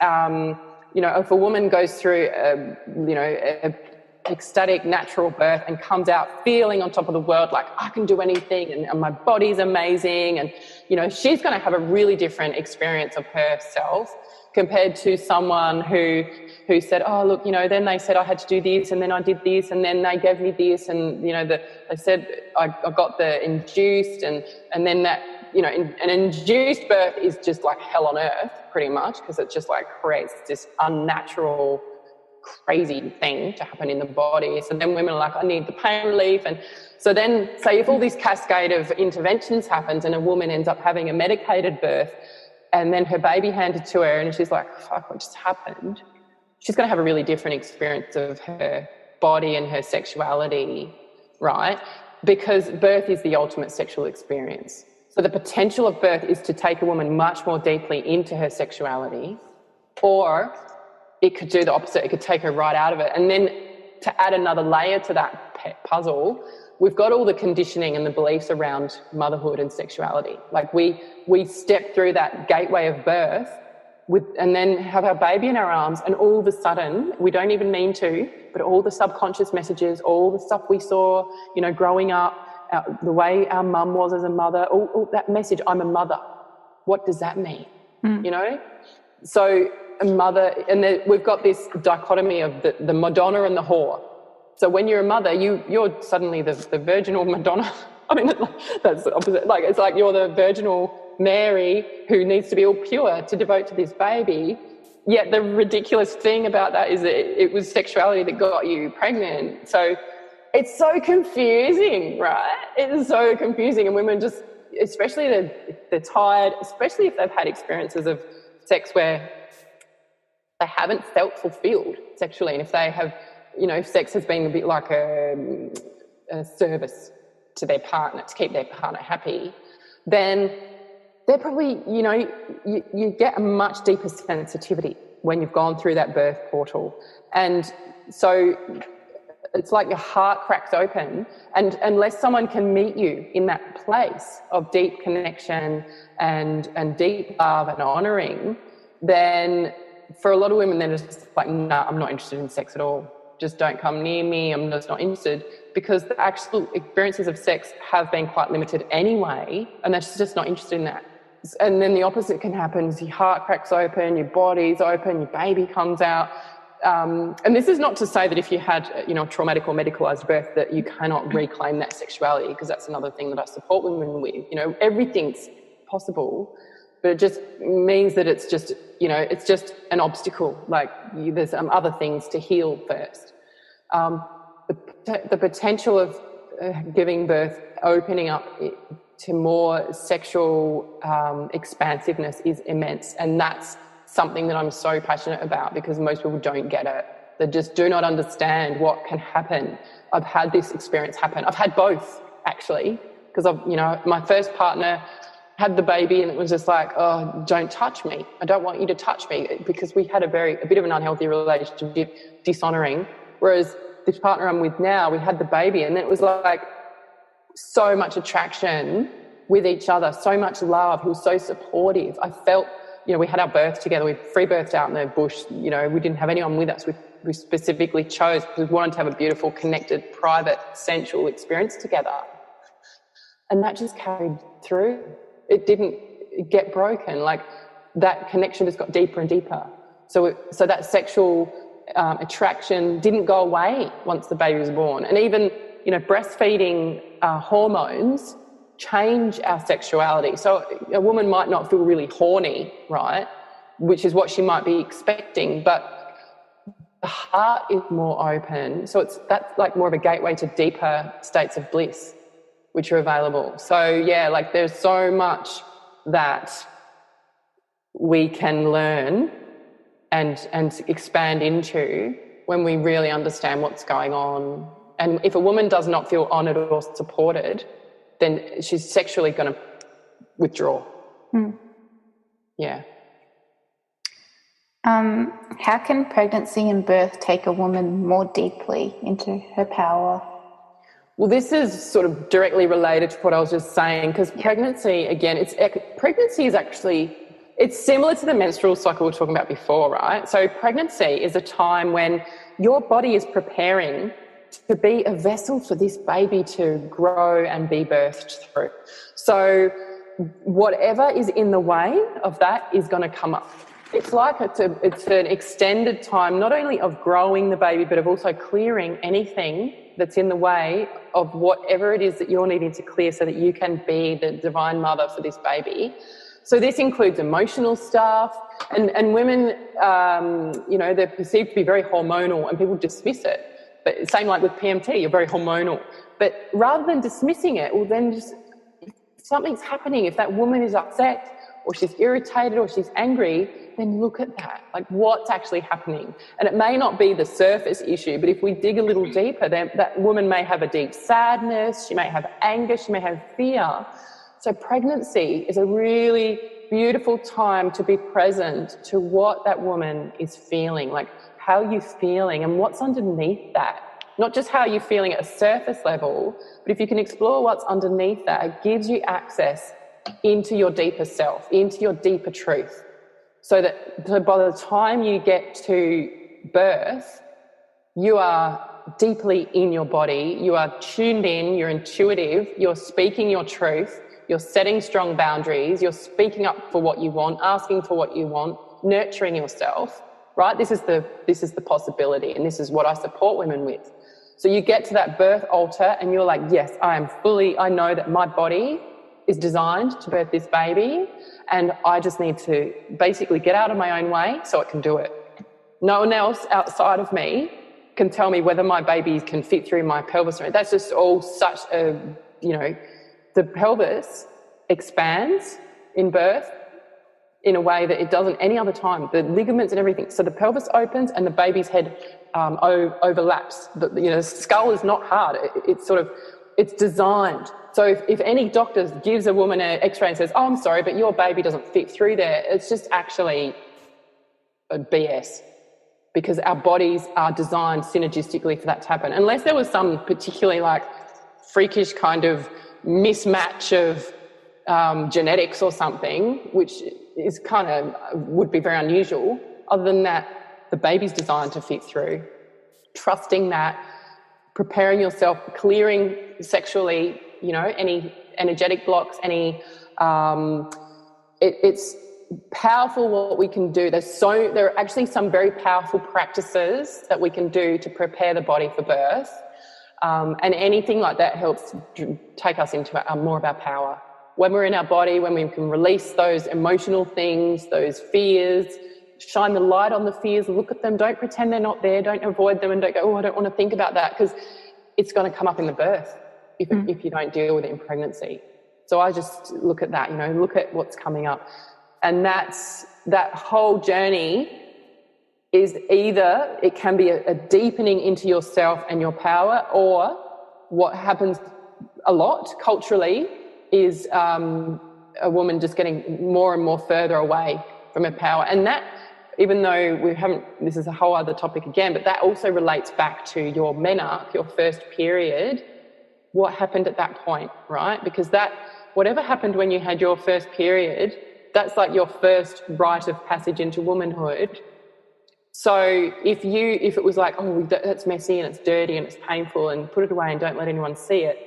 if a woman goes through a ecstatic natural birth and comes out feeling on top of the world, like I can do anything and my body's amazing, and she's going to have a really different experience of herself compared to someone who said, oh look, then they said I had to do this, and then I did this, and then they gave me this, and they said I got the induced, and then that an induced birth is just like hell on earth pretty much, because it just like creates this unnatural crazy thing to happen in the body. So then women are like, I need the pain relief. And so then say if all this cascade of interventions happens and a woman ends up having a medicated birth and then her baby handed to her and she's like, fuck, what just happened? She's going to have a really different experience of her body and her sexuality, right? Because birth is the ultimate sexual experience. So the potential of birth is to take a woman much more deeply into her sexuality, or it could do the opposite. It could take her right out of it. And then to add another layer to that puzzle, we've got all the conditioning and the beliefs around motherhood and sexuality. Like we step through that gateway of birth and then have our baby in our arms, and all of a sudden, we don't even mean to, but all the subconscious messages, all the stuff we saw, growing up, the way our mum was as a mother, all that message, I'm a mother. What does that mean? So a mother, and we've got this dichotomy of the Madonna and the whore. So when you're a mother, you're suddenly the virginal Madonna. I mean, that's the opposite. Like, it's like you're the virginal Mary who needs to be all pure to devote to this baby. Yet the ridiculous thing about that is that it was sexuality that got you pregnant. So it's so confusing, right? It is so confusing. And women just, especially if they're tired, especially if they've had experiences of sex where they haven't felt fulfilled sexually, and if they have, sex has been a bit like a service to their partner, to keep their partner happy, then they're probably, you get a much deeper sensitivity when you've gone through that birth portal. And so it's like your heart cracks open, and unless someone can meet you in that place of deep connection and deep love and honouring, then for a lot of women, they're just like, no, I'm not interested in sex at all. Just don't come near me. I'm just not interested, because the actual experiences of sex have been quite limited anyway, and they're just not interested in that. And then the opposite can happen. Your heart cracks open, your body's open, your baby comes out. And this is not to say that if you had, a traumatic or medicalised birth that you cannot reclaim that sexuality, because that's another thing that I support women with. Everything's possible, but it just means that it's just, it's just an obstacle. Like there's other things to heal first. The potential of giving birth, opening up to more sexual expansiveness is immense, and that's something that I'm so passionate about, because most people don't get it. They just do not understand what can happen. I've had this experience happen. I've had both, actually, because my first partner had the baby and it was just like, oh, don't touch me. I don't want you to touch me, because we had a bit of an unhealthy relationship, dishonouring. Whereas this partner I'm with now, we had the baby and it was like so much attraction with each other, so much love. He was so supportive. I felt, we had our birth together. We free birthed out in the bush. We didn't have anyone with us. We specifically chose because we wanted to have a beautiful, connected, private, sensual experience together. And that just carried through. It didn't get broken. Like that connection just got deeper and deeper. So that sexual attraction didn't go away once the baby was born. And even, breastfeeding hormones change our sexuality. So a woman might not feel really horny, right, which is what she might be expecting, but the heart is more open. So that's like more of a gateway to deeper states of bliss which are available. So yeah, like there's so much that we can learn and expand into when we really understand what's going on. And if a woman does not feel honoured or supported, then she's sexually going to withdraw. Yeah. How can pregnancy and birth take a woman more deeply into her power? Well, this is sort of directly related to what I was just saying, because pregnancy, again, pregnancy is actually It's similar to the menstrual cycle we were talking about before, right? So pregnancy is a time when your body is preparing to be a vessel for this baby to grow and be birthed through. So whatever is in the way of that is going to come up. It's like it's an extended time, not only of growing the baby, but of also clearing anything that's in the way of whatever it is that you're needing to clear so that you can be the divine mother for this baby. So this includes emotional stuff, and women, they're perceived to be very hormonal and people dismiss it. But same like with PMT, you're very hormonal. But rather than dismissing it, well, then just if something's happening. If that woman is upset or she's irritated or she's angry, then look at that. Like, what's actually happening? And it may not be the surface issue, but if we dig a little deeper, then that woman may have a deep sadness, she may have anger, she may have fear. So pregnancy is a really beautiful time to be present to what that woman is feeling, like how are you feeling and what's underneath that. Not just how you're feeling at a surface level, but if you can explore what's underneath that, it gives you access into your deeper self, into your deeper truth. So by the time you get to birth, you are deeply in your body, you are tuned in, you're intuitive, you're speaking your truth, you're setting strong boundaries, you're speaking up for what you want, asking for what you want, nurturing yourself, right? This is the possibility, and this is what I support women with. So you get to that birth altar and you're like, yes, I know that my body is designed to birth this baby, and I just need to basically get out of my own way so it can do it. No one else outside of me can tell me whether my baby can fit through my pelvis or not. That's just all such a, the pelvis expands in birth in a way that it doesn't any other time. The ligaments and everything. So the pelvis opens and the baby's head overlaps. The skull is not hard. It's designed. So if any doctor gives a woman an X-ray and says, "Oh, I'm sorry, but your baby doesn't fit through there," it's just actually a BS, because our bodies are designed synergistically for that to happen. Unless there was some particularly freakish kind of mismatch of genetics or something, which is would be very unusual. Other than that, the baby's designed to fit through. Trusting that, preparing yourself, clearing sexually, any energetic blocks, it's powerful what we can do. There are actually some very powerful practices that we can do to prepare the body for birth. And anything like that helps take us into more of our power. When we're in our body, when we can release those emotional things, those fears, shine the light on the fears, look at them, don't pretend they're not there, don't avoid them, and don't go, "Oh, I don't want to think about that," because it's going to come up in the birth if you don't deal with it in pregnancy. So I just look at that, look at what's coming up. And that whole journey is either it can be a deepening into yourself and your power, or what happens a lot culturally is a woman just getting more and more further away from her power. And that, even though this is a whole other topic again, but that also relates back to your menarche, your first period. What happened at that point, right? Because whatever happened when you had your first period, that's like your first rite of passage into womanhood. So if it was like, "Oh, that's messy and it's dirty and it's painful and put it away and don't let anyone see it,"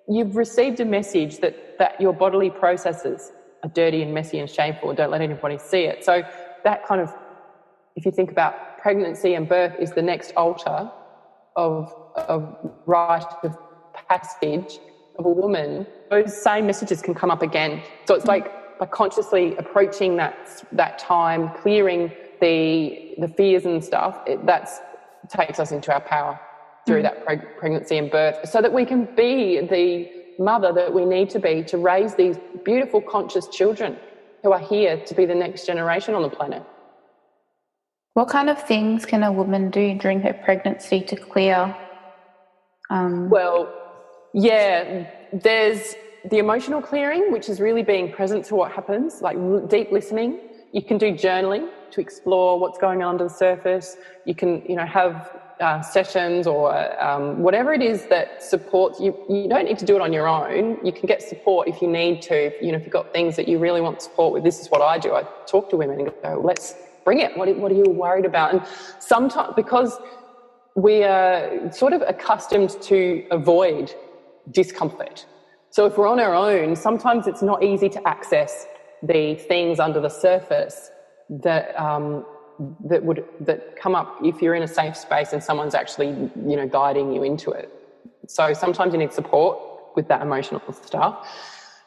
you've received a message that your bodily processes are dirty and messy and shameful and don't let anybody see it. So that kind of, if you think about pregnancy and birth, is the next altar of rite of passage of a woman. Those same messages can come up again. So it's like by consciously approaching that time, clearing the fears and stuff, that takes us into our power through that pregnancy and birth, so that we can be the mother that we need to be to raise these beautiful conscious children who are here to be the next generation on the planet. What kind of things can a woman do during her pregnancy to clear? There's the emotional clearing, which is really being present to what happens, like deep listening, You can do journaling to explore what's going on under the surface. You can, have sessions or whatever it is that supports you. You don't need to do it on your own. You can get support if you need to. If you've got things that you really want support with, this is what I do. I talk to women and go, let's bring it. What are you worried about? And sometimes, because we are sort of accustomed to avoid discomfort. So if we're on our own, sometimes it's not easy to access the things under the surface that come up if you're in a safe space and someone's actually, guiding you into it. So sometimes you need support with that emotional stuff.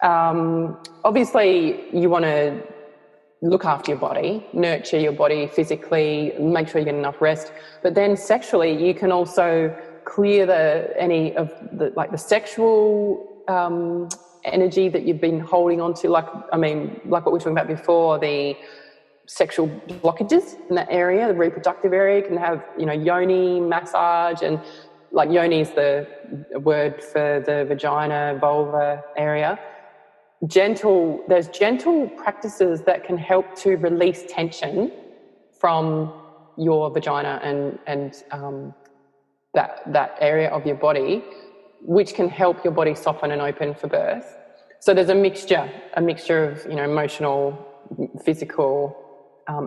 Obviously, you want to look after your body, nurture your body physically, make sure you get enough rest. But then sexually, you can also clear the sexual energy that you've been holding on to, like what we were talking about before, the sexual blockages in that area, the reproductive area. You can have, yoni massage, and like yoni is the word for the vagina, vulva area. There's gentle practices that can help to release tension from your vagina and that area of your body, which can help your body soften and open for birth. So there's a mixture of, emotional, physical,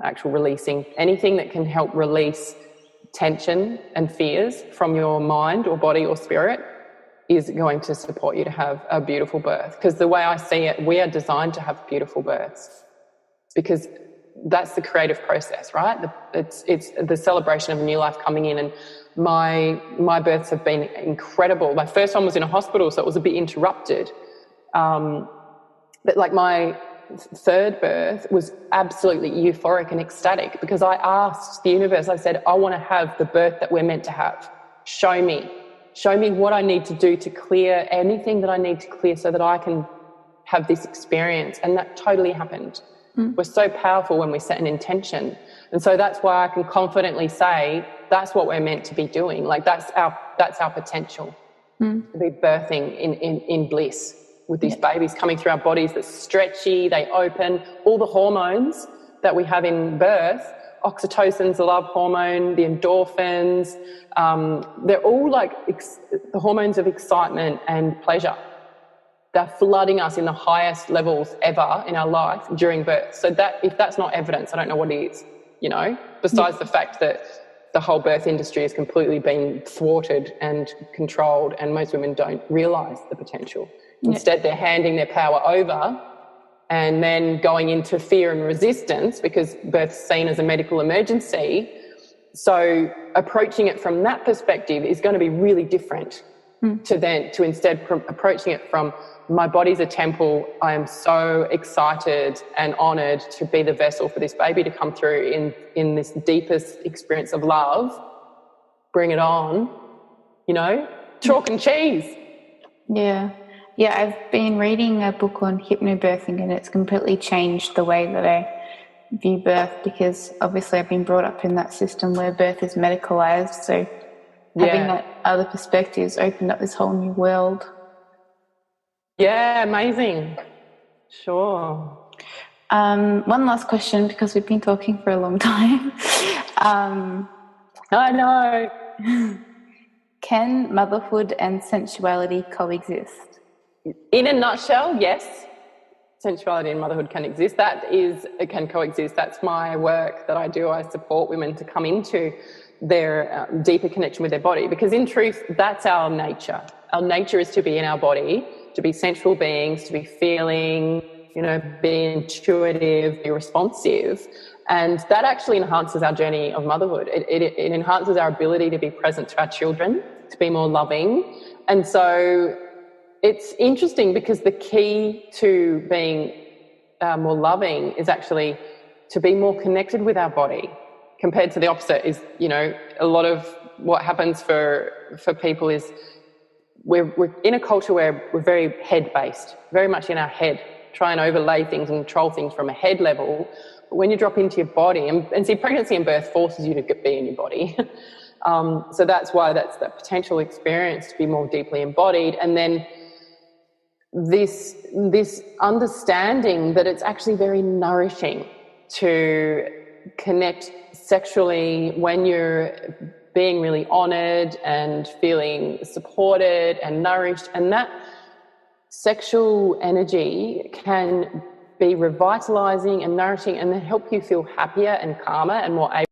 actual releasing. Anything that can help release tension and fears from your mind or body or spirit is going to support you to have a beautiful birth. Because the way I see it, we are designed to have beautiful births, because that's the creative process, right? It's the celebration of a new life coming in. And my births have been incredible. My first one was in a hospital, so it was a bit interrupted. But like my third birth was absolutely euphoric and ecstatic, because I asked the universe, I said, I want to have the birth that we're meant to have. Show me what I need to do to clear anything that I need to clear so that I can have this experience. And that totally happened. We're so powerful when we set an intention. And so that's why I can confidently say that's what we're meant to be doing. Like that's our potential to be birthing in bliss with these babies coming through our bodies that's stretchy, they open. All the hormones that we have in birth, oxytocin's the love hormone, the endorphins, they're all like the hormones of excitement and pleasure. They're flooding us in the highest levels ever in our life during birth. So that, if that's not evidence, I don't know what is, besides the fact that the whole birth industry has completely been thwarted and controlled, and most women don't realise the potential. Instead, they're handing their power over and then going into fear and resistance because birth's seen as a medical emergency. So approaching it from that perspective is going to be really different to instead approaching it from, my body's a temple. I am so excited and honoured to be the vessel for this baby to come through in this deepest experience of love. Bring it on, chalk and cheese. Yeah, I've been reading a book on hypnobirthing, and it's completely changed the way that I view birth, because obviously I've been brought up in that system where birth is medicalised. So having that other perspectives opened up this whole new world. Yeah, amazing. Sure. One last question, because we've been talking for a long time. I know. Can motherhood and sensuality coexist? In a nutshell, yes. Sensuality and motherhood can exist. Can coexist. That's my work that I do. I support women to come into their deeper connection with their body, because in truth, that's our nature. Our nature is to be in our body, to be sensual beings, to be feeling, be intuitive, be responsive. And that actually enhances our journey of motherhood. It enhances our ability to be present to our children, to be more loving. And so it's interesting, because the key to being more loving is actually to be more connected with our body, compared to the opposite is, a lot of what happens for people is we're in a culture where we're very head-based, very much in our head, try and overlay things and control things from a head level. But when you drop into your body, and see, pregnancy and birth forces you to be in your body. So that's why that's that potential experience to be more deeply embodied. And then this understanding that it's actually very nourishing to connect sexually when you're being really honored and feeling supported and nourished. And that sexual energy can be revitalizing and nourishing and then help you feel happier and calmer and more able